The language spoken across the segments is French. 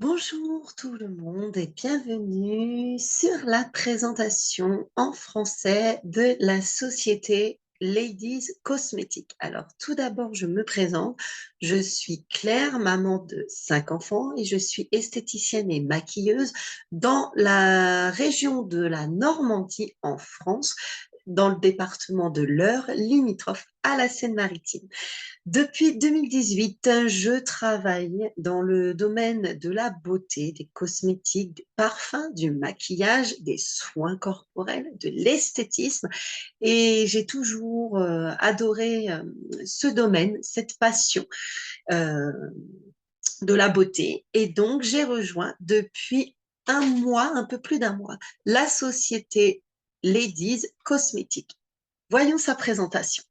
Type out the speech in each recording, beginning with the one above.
Bonjour tout le monde et bienvenue sur la présentation en français de la société Ladies Cosmetics. Alors tout d'abord, je me présente. Je suis Claire, maman de 5 enfants et je suis esthéticienne et maquilleuse dans la région de la Normandie en France, dans le département de l'Eure, limitrophe à la Seine-Maritime. Depuis 2018, je travaille dans le domaine de la beauté, des cosmétiques, des parfums, du maquillage, des soins corporels, de l'esthétisme. Et j'ai toujours adoré ce domaine, cette passion euh, de la beauté. Et donc, j'ai rejoint depuis un mois, un peu plus d'un mois, la société Ladies Cosmetics. Voyons sa présentation.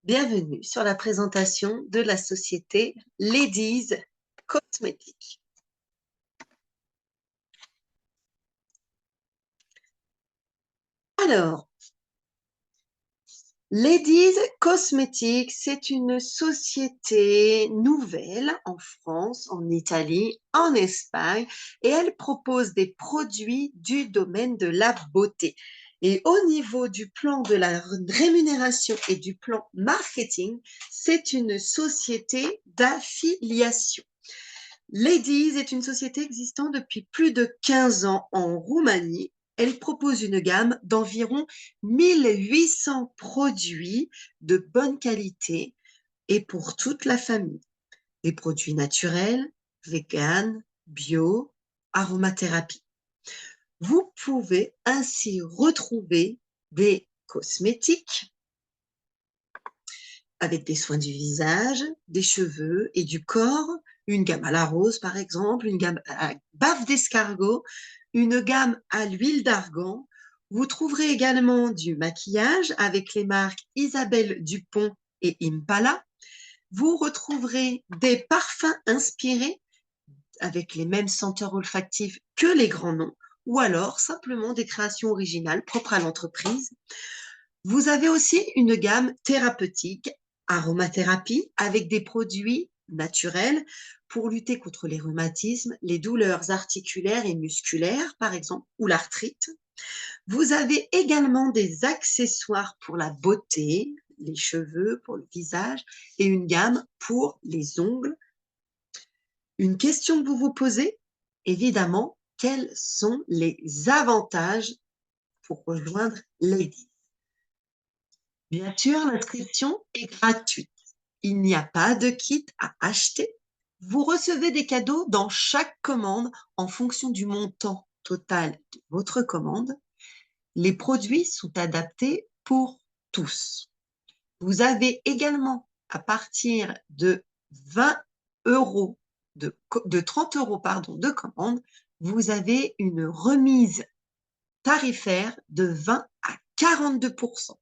Bienvenue sur la présentation de la société Ladies Cosmetics. Alors, Ladies Cosmetics, c'est une société nouvelle en France, en Italie, en Espagne, et elle propose des produits du domaine de la beauté. Et au niveau du plan de la rémunération et du plan marketing, c'est une société d'affiliation. Ladies est une société existant depuis plus de 15 ans en Roumanie. Elle propose une gamme d'environ 1800 produits de bonne qualité et pour toute la famille. Des produits naturels, vegan, bio, aromathérapie. Vous pouvez ainsi retrouver des cosmétiques avec des soins du visage, des cheveux et du corps, une gamme à la rose par exemple, une gamme à bave d'escargot, une gamme à l'huile d'argan. Vous trouverez également du maquillage avec les marques Isabelle Dupont et Impala. Vous retrouverez des parfums inspirés avec les mêmes senteurs olfactives que les grands noms, ou alors simplement des créations originales propres à l'entreprise. Vous avez aussi une gamme thérapeutique, aromathérapie, avec des produits naturels pour lutter contre les rhumatismes, les douleurs articulaires et musculaires, par exemple, ou l'arthrite. Vous avez également des accessoires pour la beauté, les cheveux, pour le visage, et une gamme pour les ongles. Une question que vous vous posez, évidemment, quels sont les avantages pour rejoindre Lady? Bien sûr, l'inscription est gratuite. Il n'y a pas de kit à acheter. Vous recevez des cadeaux dans chaque commande en fonction du montant total de votre commande. Les produits sont adaptés pour tous. Vous avez également, à partir de 20 euros, de 30 euros pardon, de commande, vous avez une remise tarifaire de 20 à 42%.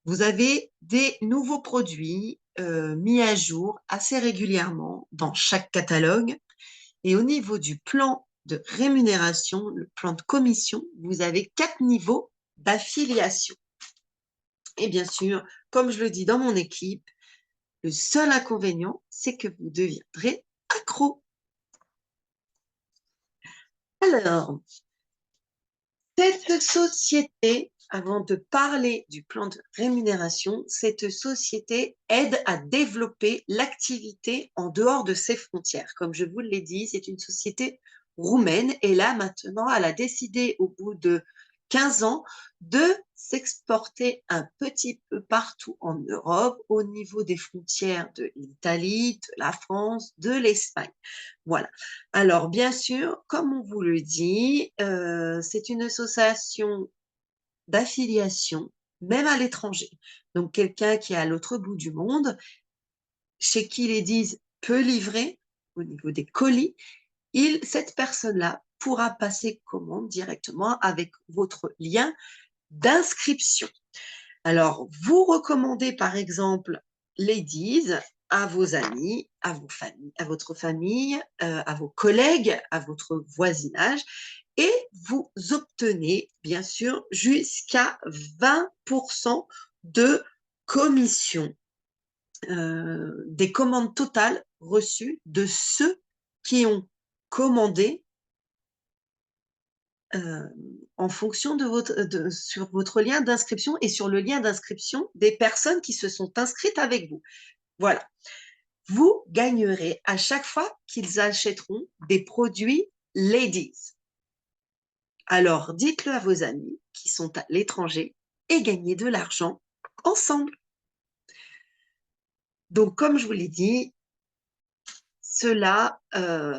Vous avez des nouveaux produits mis à jour assez régulièrement dans chaque catalogue. Et au niveau du plan de rémunération, le plan de commission, vous avez 4 niveaux d'affiliation. Et bien sûr, comme je le dis dans mon équipe, le seul inconvénient, c'est que vous deviendrez accro. Alors, cette société, avant de parler du plan de rémunération, cette société aide à développer l'activité en dehors de ses frontières. Comme je vous l'ai dit, c'est une société roumaine et là, maintenant, elle a décidé au bout de 15 ans de s'exporter un petit peu partout en Europe au niveau des frontières de l'Italie, de la France, de l'Espagne. Voilà. Alors, bien sûr, comme on vous le dit, c'est une association d'affiliation, même à l'étranger. Donc, quelqu'un qui est à l'autre bout du monde, chez qui les disent peut livrer au niveau des colis, cette personne-là pourra passer commande directement avec votre lien d'inscription. Alors, vous recommandez par exemple Ladies à vos amis, à vos familles, à votre famille, à vos collègues, à votre voisinage. et vous obtenez, bien sûr, jusqu'à 20% de commission des commandes totales reçues de ceux qui ont commandé euh, en fonction sur votre lien d'inscription et sur le lien d'inscription des personnes qui se sont inscrites avec vous. Voilà. Vous gagnerez à chaque fois qu'ils achèteront des produits Ladies. Alors, dites-le à vos amis qui sont à l'étranger et gagnez de l'argent ensemble. Donc, comme je vous l'ai dit,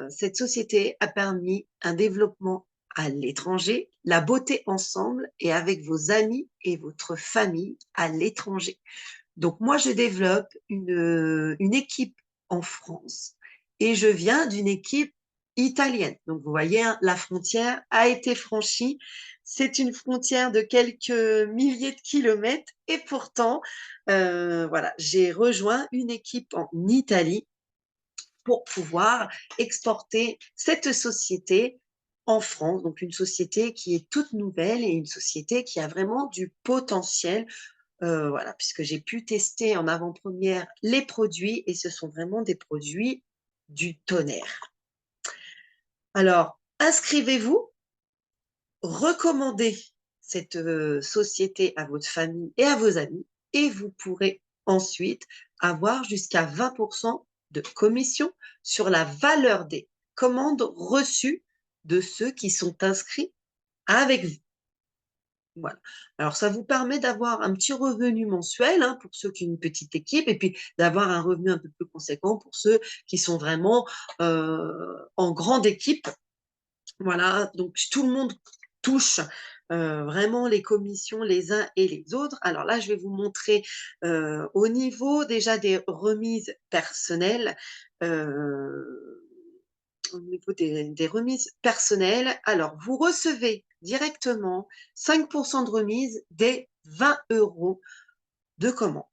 cette société a permis un développement à l'étranger, la beauté ensemble et avec vos amis et votre famille à l'étranger. Donc, moi, je développe une équipe en France et je viens d'une équipe italienne. Donc, vous voyez, hein, la frontière a été franchie. C'est une frontière de quelques milliers de kilomètres et pourtant, voilà, j'ai rejoint une équipe en Italie pour pouvoir exporter cette société en France, donc une société qui est toute nouvelle et une société qui a vraiment du potentiel, voilà, puisque j'ai pu tester en avant-première les produits et ce sont vraiment des produits du tonnerre. Alors, inscrivez-vous, recommandez cette société à votre famille et à vos amis et vous pourrez ensuite avoir jusqu'à 20% de commission sur la valeur des commandes reçues de ceux qui sont inscrits avec vous. Voilà. Alors, ça vous permet d'avoir un petit revenu mensuel hein, pour ceux qui ont une petite équipe et puis d'avoir un revenu un peu plus conséquent pour ceux qui sont vraiment en grande équipe. Voilà, donc tout le monde touche vraiment les commissions les uns et les autres. Alors là, je vais vous montrer au niveau déjà des remises personnelles. Au niveau des remises personnelles, alors vous recevez directement 5% de remise des 20 euros de commande.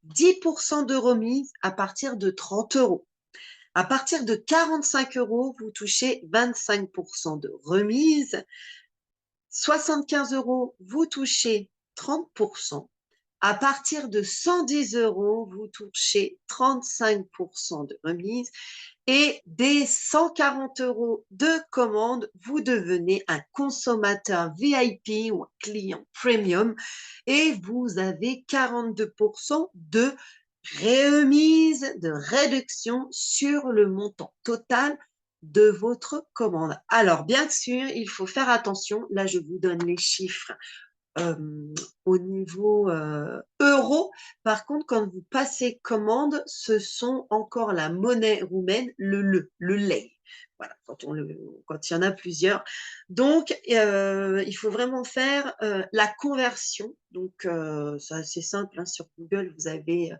10% de remise à partir de 30 euros. À partir de 45 euros, vous touchez 25% de remise. 75 euros, vous touchez 30%. À partir de 110 euros, vous touchez 35% de remise. Et dès 140 euros de commande, vous devenez un consommateur VIP ou un client premium et vous avez 42% de remise, de réduction sur le montant total de votre commande. Alors, bien sûr, il faut faire attention. Là, je vous donne les chiffres euh, au niveau euro. Par contre, quand vous passez commande, ce sont encore la monnaie roumaine, le lei. Voilà, quand il y en a plusieurs. Donc, il faut vraiment faire la conversion. Donc, c'est assez simple. Hein, sur Google, vous avez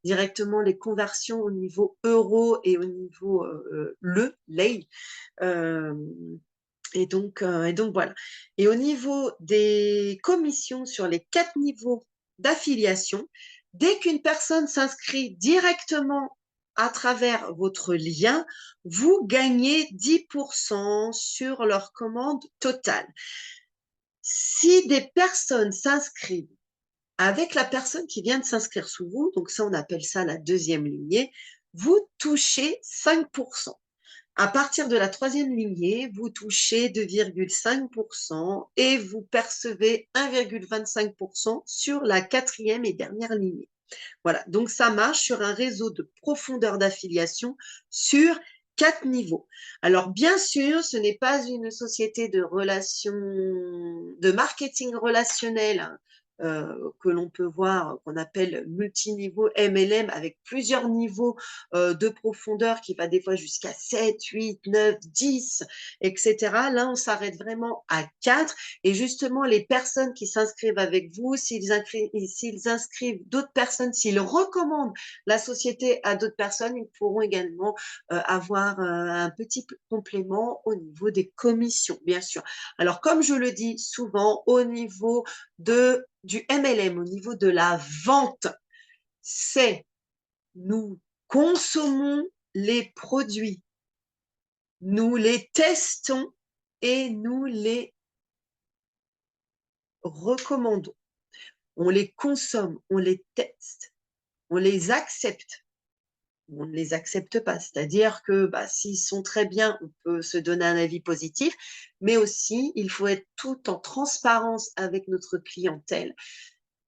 directement les conversions au niveau euro et au niveau le lei. Euh, et donc voilà. Et au niveau des commissions sur les 4 niveaux d'affiliation, dès qu'une personne s'inscrit directement à travers votre lien, vous gagnez 10% sur leur commande totale. Si des personnes s'inscrivent avec la personne qui vient de s'inscrire sous vous, donc ça on appelle ça la deuxième lignée, vous touchez 5%. À partir de la troisième lignée, vous touchez 2,5% et vous percevez 1,25% sur la quatrième et dernière lignée. Voilà, donc ça marche sur un réseau de profondeur d'affiliation sur 4 niveaux. Alors bien sûr, ce n'est pas une société de relations, de marketing relationnel hein, que l'on peut voir, qu'on appelle multiniveau MLM, avec plusieurs niveaux de profondeur qui va des fois jusqu'à 7, 8, 9, 10, etc. Là, on s'arrête vraiment à 4. Et justement, les personnes qui s'inscrivent avec vous, s'ils inscrivent d'autres personnes, s'ils recommandent la société à d'autres personnes, ils pourront également avoir un petit complément au niveau des commissions, bien sûr. Alors, comme je le dis souvent, au niveau du MLM, au niveau de la vente, c'est nous consommons les produits, nous les testons et nous les recommandons. On les consomme, on les teste, on les accepte. On ne les accepte pas. C'est-à-dire que bah, s'ils sont très bien, on peut se donner un avis positif, mais aussi il faut être tout en transparence avec notre clientèle.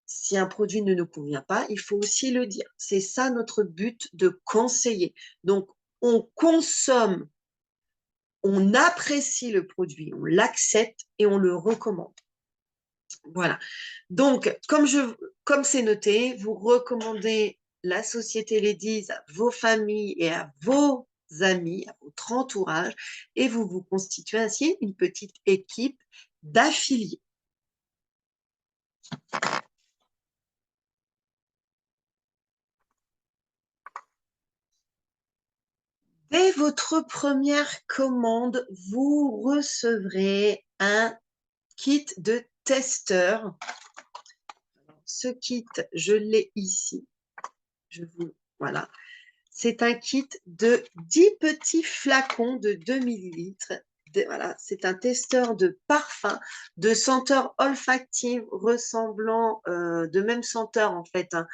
Si un produit ne nous convient pas, il faut aussi le dire. C'est ça notre but de conseiller. Donc, on consomme, on apprécie le produit, on l'accepte et on le recommande. Voilà. Donc, comme c'est noté, vous recommandez la société Ladies à vos familles et à vos amis, à votre entourage, et vous vous constituez ainsi une petite équipe d'affiliés. Dès votre première commande, vous recevrez un kit de testeur. Ce kit, je l'ai ici. Voilà. C'est un kit de 10 petits flacons de 2 millilitres. Voilà, c'est un testeur de parfum, de senteurs olfactives ressemblant, de même senteur en fait, hein,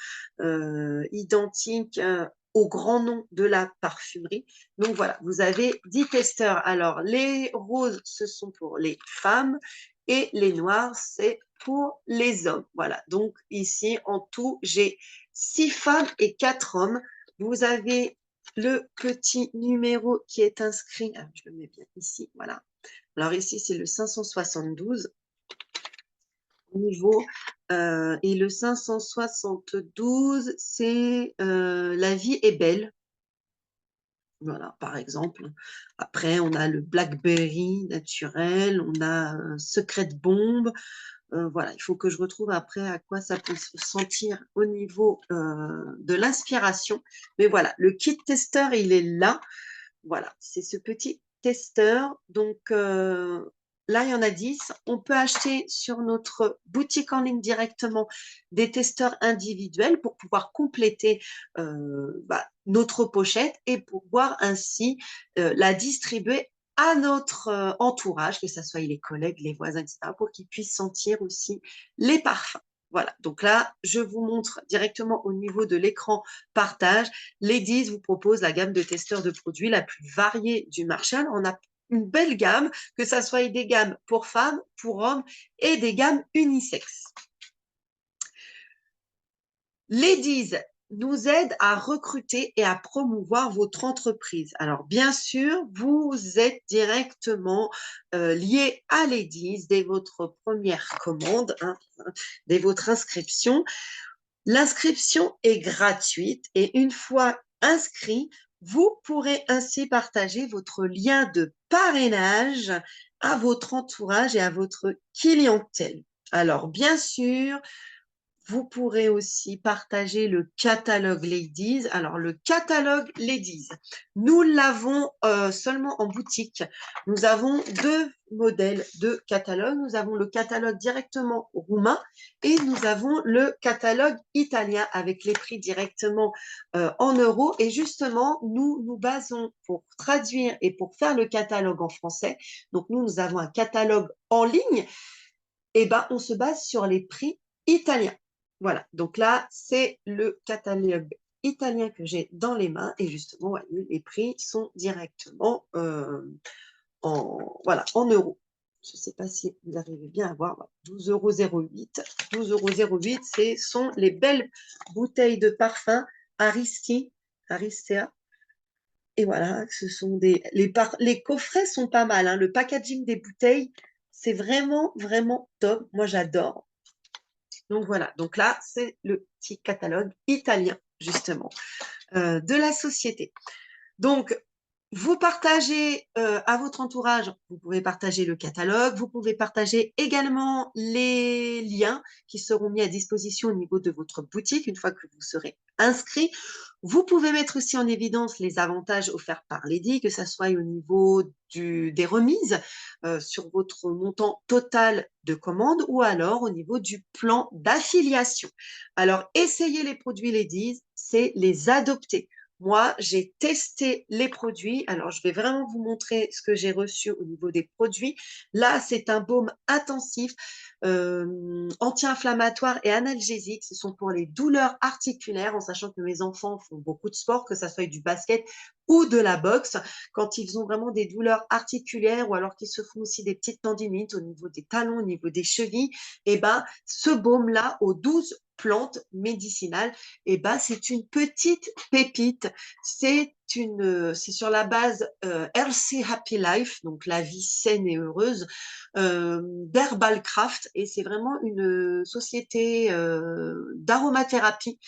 identique au grand nom de la parfumerie. Donc voilà, vous avez 10 testeurs. Alors, les roses, ce sont pour les femmes et les noirs, c'est pour les hommes. Voilà, donc ici, en tout, j'ai 6 femmes et 4 hommes. Vous avez le petit numéro qui est inscrit. Alors, je le mets bien ici, voilà. Alors ici, c'est le 572 niveau. Et le 572, c'est La vie est belle. Voilà, par exemple. Après, on a le Blackberry naturel, on a Secret Bombe. Voilà, il faut que je retrouve après à quoi ça peut se sentir au niveau de l'inspiration. Mais voilà, le kit testeur, il est là. Voilà, c'est ce petit testeur. Donc là, il y en a 10. On peut acheter sur notre boutique en ligne directement des testeurs individuels pour pouvoir compléter notre pochette et pouvoir ainsi la distribuer à notre entourage, que ce soit les collègues, les voisins, etc., pour qu'ils puissent sentir aussi les parfums. Voilà, donc là, je vous montre directement au niveau de l'écran partage. Ladies vous propose la gamme de testeurs de produits la plus variée du marché. Alors, on a une belle gamme, que ce soit des gammes pour femmes, pour hommes et des gammes unisexes. Ladies nous aide à recruter et à promouvoir votre entreprise. Alors, bien sûr, vous êtes directement lié à Ladies dès votre première commande, hein, dès votre inscription. L'inscription est gratuite et une fois inscrit, vous pourrez ainsi partager votre lien de parrainage à votre entourage et à votre clientèle. Alors, bien sûr, vous pourrez aussi partager le catalogue Ladies. Alors, le catalogue Ladies, nous l'avons seulement en boutique. Nous avons deux modèles de catalogue. Nous avons le catalogue directement roumain et nous avons le catalogue italien avec les prix directement en euros. Et justement, nous nous basons pour traduire et pour faire le catalogue en français. Donc, nous avons un catalogue en ligne. Et ben, on se base sur les prix italiens. Voilà, donc là, c'est le catalogue italien que j'ai dans les mains et justement, ouais, les prix sont directement en euros. Je ne sais pas si vous arrivez bien à voir, 12,08 €. 12,08 €, ce sont les belles bouteilles de parfum Aristea. Et voilà, ce sont les coffrets sont pas mal, hein. Le packaging des bouteilles, c'est vraiment, vraiment top. Moi, j'adore. Donc voilà, donc là, c'est le petit catalogue italien, justement, de la société. Donc, vous partagez à votre entourage, vous pouvez partager le catalogue, vous pouvez partager également les liens qui seront mis à disposition au niveau de votre boutique une fois que vous serez inscrit. Vous pouvez mettre aussi en évidence les avantages offerts par Lady, que ce soit au niveau des remises sur votre montant total de commande ou alors au niveau du plan d'affiliation. Alors, essayer les produits Ladies, c'est les adopter. Moi, j'ai testé les produits. Alors, je vais vraiment vous montrer ce que j'ai reçu au niveau des produits. Là, c'est un baume intensif, anti-inflammatoire et analgésique. Ce sont pour les douleurs articulaires, en sachant que mes enfants font beaucoup de sport, que ça soit du basket ou de la boxe. Quand ils ont vraiment des douleurs articulaires ou alors qu'ils se font aussi des petites tendinites au niveau des talons, au niveau des chevilles, et ben, ce baume-là, aux 12 plantes médicinales, et ben, c'est une petite pépite. C'est sur la base Healthy Happy Life, donc la vie saine et heureuse, d'Herbalcraft, et c'est vraiment une société d'aromathérapie,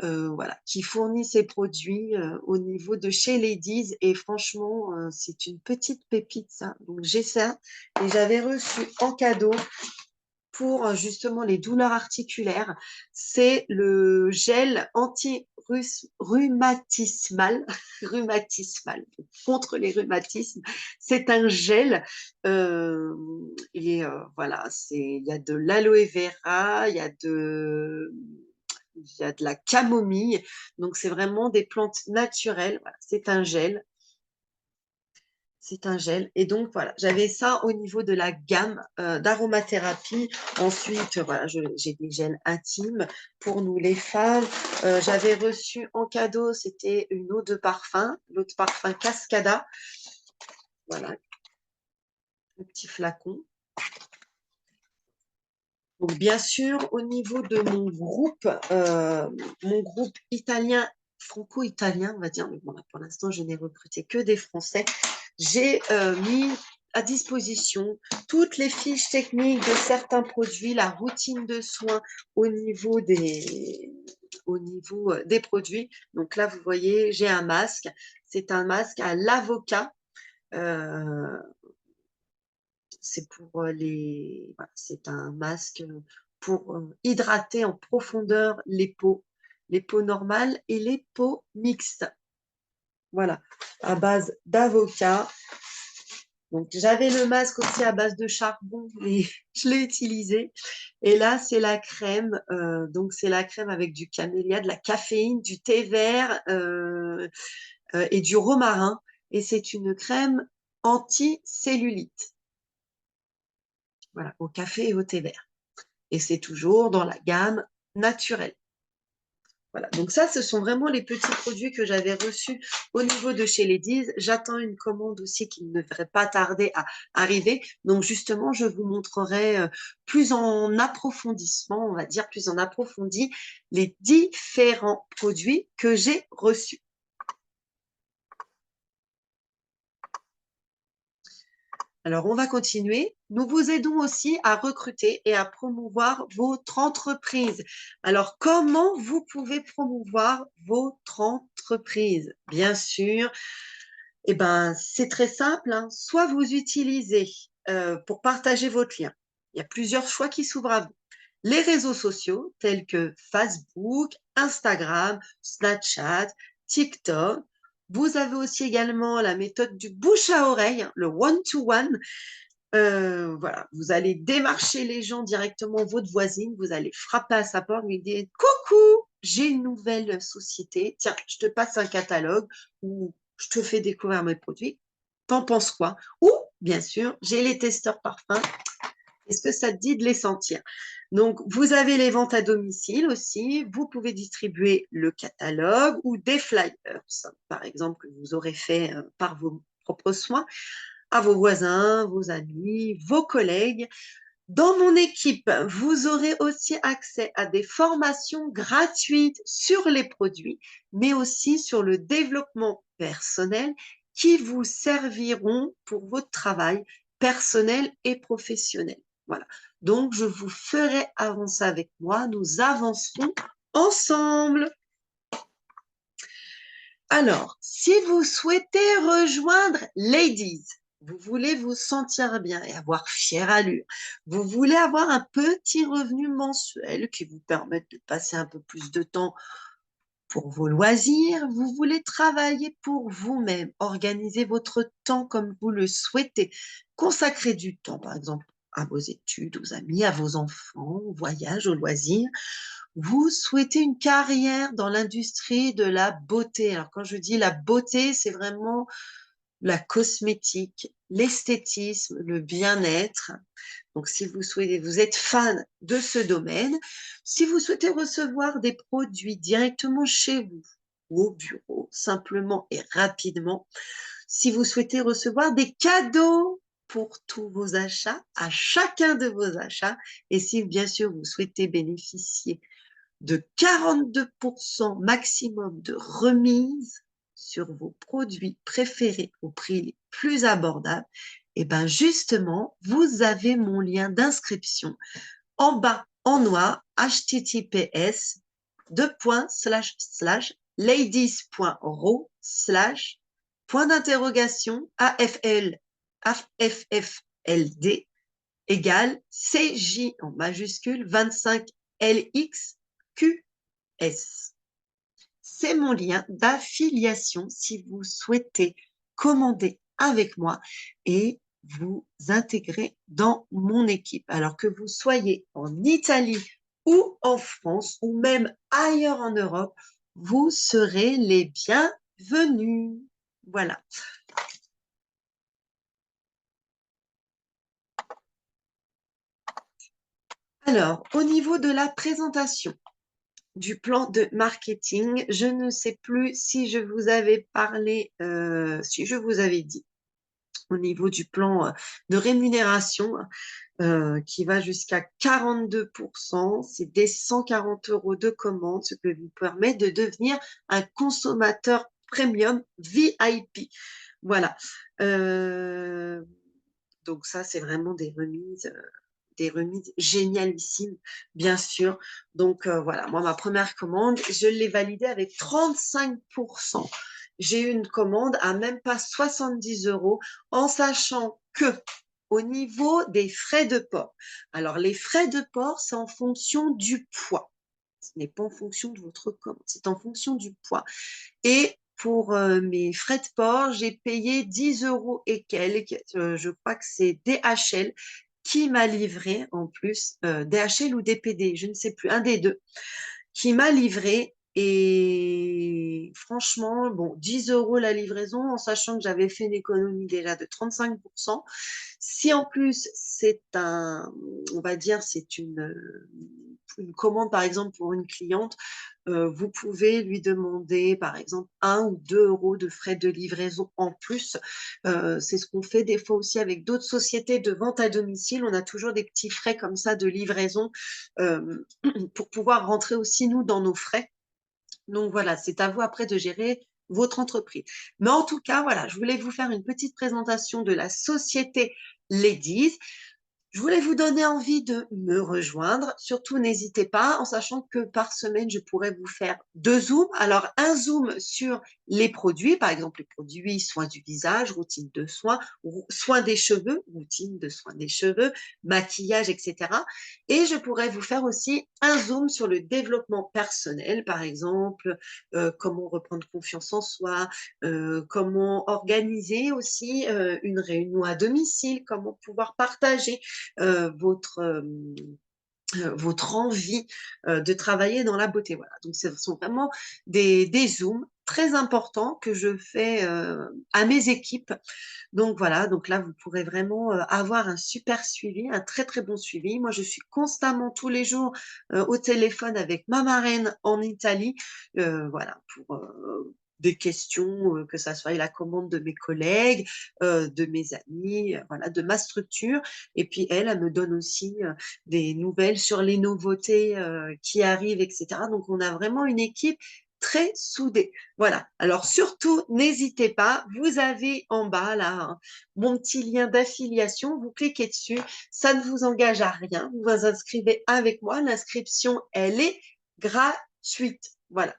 voilà, qui fournit ses produits au niveau de chez Ladies, et franchement, c'est une petite pépite ça. Donc j'ai ça, et j'avais reçu en cadeau pour justement les douleurs articulaires, c'est le gel anti-rhumatismal, rhumatismal, contre les rhumatismes. C'est un gel, et voilà, il y a de l'aloe vera, il y a de la camomille, donc c'est vraiment des plantes naturelles. Voilà, c'est un gel. C'est un gel. Et donc, voilà, j'avais ça au niveau de la gamme d'aromathérapie. Ensuite, voilà, j'ai des gels intimes pour nous les femmes. J'avais reçu en cadeau, c'était une eau de parfum, l'eau de parfum Cascada. Voilà, le petit flacon. Donc, bien sûr, au niveau de mon groupe italien, franco-italien, on va dire, mais bon, là, pour l'instant, je n'ai recruté que des Français. J'ai mis à disposition toutes les fiches techniques de certains produits, la routine de soins au niveau des produits. Donc là, vous voyez, j'ai un masque. C'est un masque à l'avocat. Euh, c'est pour voilà, c'est un masque pour hydrater en profondeur les peaux normales et les peaux mixtes. Voilà, à base d'avocat. Donc, j'avais le masque aussi à base de charbon, et je l'ai utilisé. Et là, c'est la crème. Donc, c'est la crème avec du camélia, de la caféine, du thé vert et du romarin. Et c'est une crème anti-cellulite. Voilà, au café et au thé vert. Et c'est toujours dans la gamme naturelle. Voilà, donc ça, ce sont vraiment les petits produits que j'avais reçus au niveau de chez Ladies. J'attends une commande aussi qui ne devrait pas tarder à arriver. Donc justement, je vous montrerai plus en approfondissement, on va dire plus en approfondi, les différents produits que j'ai reçus. Alors, on va continuer. Nous vous aidons aussi à recruter et à promouvoir votre entreprise. Alors, comment vous pouvez promouvoir votre entreprise? Bien sûr, eh ben, c'est très simple, hein. Soit vous utilisez pour partager votre lien. Il y a plusieurs choix qui s'ouvrent à vous. Les réseaux sociaux tels que Facebook, Instagram, Snapchat, TikTok. Vous avez aussi également la méthode du bouche à oreille, hein, le one-to-one. Voilà, vous allez démarcher les gens directement, votre voisine, vous allez frapper à sa porte, lui dire coucou, j'ai une nouvelle société, tiens, je te passe un catalogue ou je te fais découvrir mes produits. T'en penses quoi? Ou, bien sûr, j'ai les testeurs parfums. Est-ce que ça te dit de les sentir? Donc, vous avez les ventes à domicile aussi. Vous pouvez distribuer le catalogue ou des flyers, par exemple, que vous aurez fait par vos propres soins à vos voisins, vos amis, vos collègues. Dans mon équipe, vous aurez aussi accès à des formations gratuites sur les produits, mais aussi sur le développement personnel qui vous serviront pour votre travail personnel et professionnel. Voilà. Donc, je vous ferai avancer avec moi. Nous avancerons ensemble. Alors, si vous souhaitez rejoindre Ladies, vous voulez vous sentir bien et avoir fière allure, vous voulez avoir un petit revenu mensuel qui vous permette de passer un peu plus de temps pour vos loisirs, vous voulez travailler pour vous-même, organiser votre temps comme vous le souhaitez, consacrer du temps, par exemple, à vos études, aux amis, à vos enfants, au voyage, aux loisirs. Vous souhaitez une carrière dans l'industrie de la beauté. Alors, quand je dis la beauté, c'est vraiment la cosmétique, l'esthétisme, le bien-être. Donc, si vous souhaitez, vous êtes fan de ce domaine, si vous souhaitez recevoir des produits directement chez vous ou au bureau, simplement et rapidement, si vous souhaitez recevoir des cadeaux pour tous vos achats, à chacun de vos achats, et si bien sûr vous souhaitez bénéficier de 42% maximum de remise sur vos produits préférés au prix les plus abordables, et bien justement, vous avez mon lien d'inscription en bas en noir, https ladies.ro/ point d'interrogation AFFLD égale CJ en majuscule 25 LXQS. C'est mon lien d'affiliation si vous souhaitez commander avec moi et vous intégrer dans mon équipe. Alors que vous soyez en Italie ou en France ou même ailleurs en Europe, vous serez les bienvenus. Voilà. Alors, au niveau de la présentation du plan de marketing, je ne sais plus si je vous avais parlé, si je vous avais dit au niveau du plan de rémunération qui va jusqu'à 42%. C'est des 140 € de commande, ce qui vous permet de devenir un consommateur premium VIP. Voilà. Donc ça, c'est vraiment des remises génialissimes, bien sûr. Donc voilà, moi, ma première commande, je l'ai validée avec 35%. J'ai eu une commande à même pas 70 €, en sachant que au niveau des frais de port, alors les frais de port, c'est en fonction du poids. Ce n'est pas en fonction de votre commande, c'est en fonction du poids. Et pour mes frais de port, j'ai payé 10 € et quelques. Je crois que c'est DHL qui m'a livré en plus, DHL ou DPD, je ne sais plus, un des deux, qui m'a livré. Et franchement, bon, 10 € la livraison, en sachant que j'avais fait une économie déjà de 35%. Si en plus c'est on va dire, c'est une commande par exemple pour une cliente, vous pouvez lui demander par exemple 1 ou 2 € de frais de livraison en plus. C'est ce qu'on fait des fois aussi avec d'autres sociétés de vente à domicile. On a toujours des petits frais comme ça de livraison pour pouvoir rentrer aussi nous dans nos frais. Donc voilà, c'est à vous après de gérer votre entreprise. Mais en tout cas, voilà, je voulais vous faire une petite présentation de la société Ladies. Je voulais vous donner envie de me rejoindre. Surtout, n'hésitez pas, en sachant que par semaine, je pourrais vous faire 2 zooms. Alors, un zoom sur les produits, par exemple les produits soins du visage, routine de soins, soins des cheveux, routine de soins des cheveux, maquillage, etc. Et je pourrais vous faire aussi un zoom sur le développement personnel, par exemple, comment reprendre confiance en soi, comment organiser aussi une réunion à domicile, comment pouvoir partager votre envie de travailler dans la beauté. Voilà. Donc, ce sont vraiment des zooms très importants que je fais à mes équipes. Donc, voilà. Donc là, vous pourrez vraiment avoir un super suivi, un très, très bon suivi. Moi, je suis constamment tous les jours au téléphone avec ma marraine en Italie. Voilà. Pour des questions, que ça soit la commande de mes collègues, de mes amis, voilà, de ma structure. Et puis elle me donne aussi des nouvelles sur les nouveautés qui arrivent, etc. Donc, on a vraiment une équipe très soudée. Voilà. Alors, surtout, n'hésitez pas. Vous avez en bas, là, mon petit lien d'affiliation. Vous cliquez dessus. Ça ne vous engage à rien. Vous vous inscrivez avec moi. L'inscription, elle est gratuite. Voilà.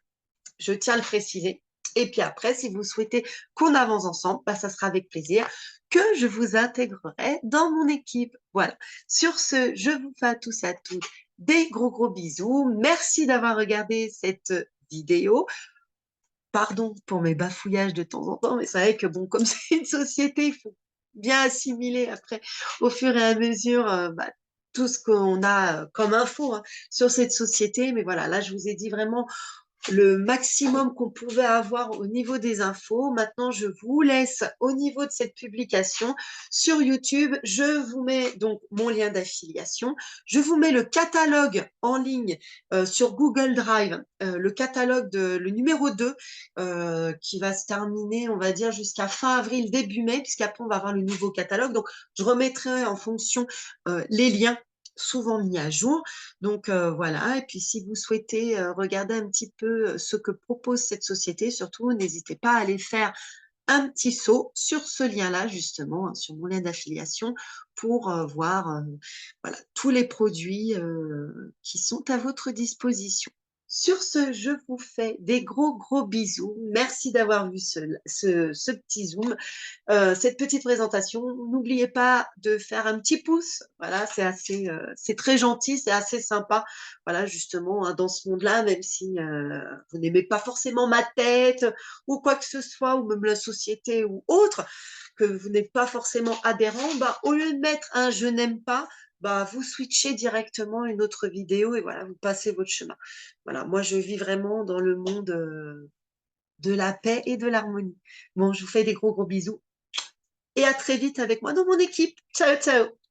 Je tiens à le préciser. Et puis après, si vous souhaitez qu'on avance ensemble, bah, ça sera avec plaisir que je vous intégrerai dans mon équipe. Voilà. Sur ce, je vous fais à tous et à toutes des gros gros bisous. Merci d'avoir regardé cette vidéo. Pardon pour mes bafouillages de temps en temps, mais c'est vrai que bon, comme c'est une société, il faut bien assimiler après, au fur et à mesure, bah, tout ce qu'on a comme info hein, sur cette société. Mais voilà, là, je vous ai dit vraiment le maximum qu'on pouvait avoir au niveau des infos. Maintenant, je vous laisse au niveau de cette publication sur YouTube. Je vous mets donc mon lien d'affiliation. Je vous mets le catalogue en ligne sur Google Drive, le catalogue le numéro 2 qui va se terminer, on va dire, jusqu'à fin avril, début mai, puisqu'après, on va avoir le nouveau catalogue. Donc, je remettrai en fonction les liens souvent mis à jour. Donc voilà, et puis si vous souhaitez regarder un petit peu ce que propose cette société, surtout n'hésitez pas à aller faire un petit saut sur ce lien-là, justement, hein, sur mon lien d'affiliation, pour voir voilà, tous les produits qui sont à votre disposition. Sur ce, je vous fais des gros, gros bisous. Merci d'avoir vu ce petit zoom cette petite présentation. N'oubliez pas de faire un petit pouce. Voilà, c'est assez, c'est très gentil, c'est assez sympa. Voilà, justement, hein, dans ce monde-là, même si vous n'aimez pas forcément ma tête ou quoi que ce soit, ou même la société ou autre, que vous n'êtes pas forcément adhérent, bah, au lieu de mettre un je n'aime pas, bah, vous switchez directement une autre vidéo et voilà, vous passez votre chemin. Voilà, moi, je vis vraiment dans le monde de la paix et de l'harmonie. Bon, je vous fais des gros, gros bisous et à très vite avec moi dans mon équipe. Ciao, ciao!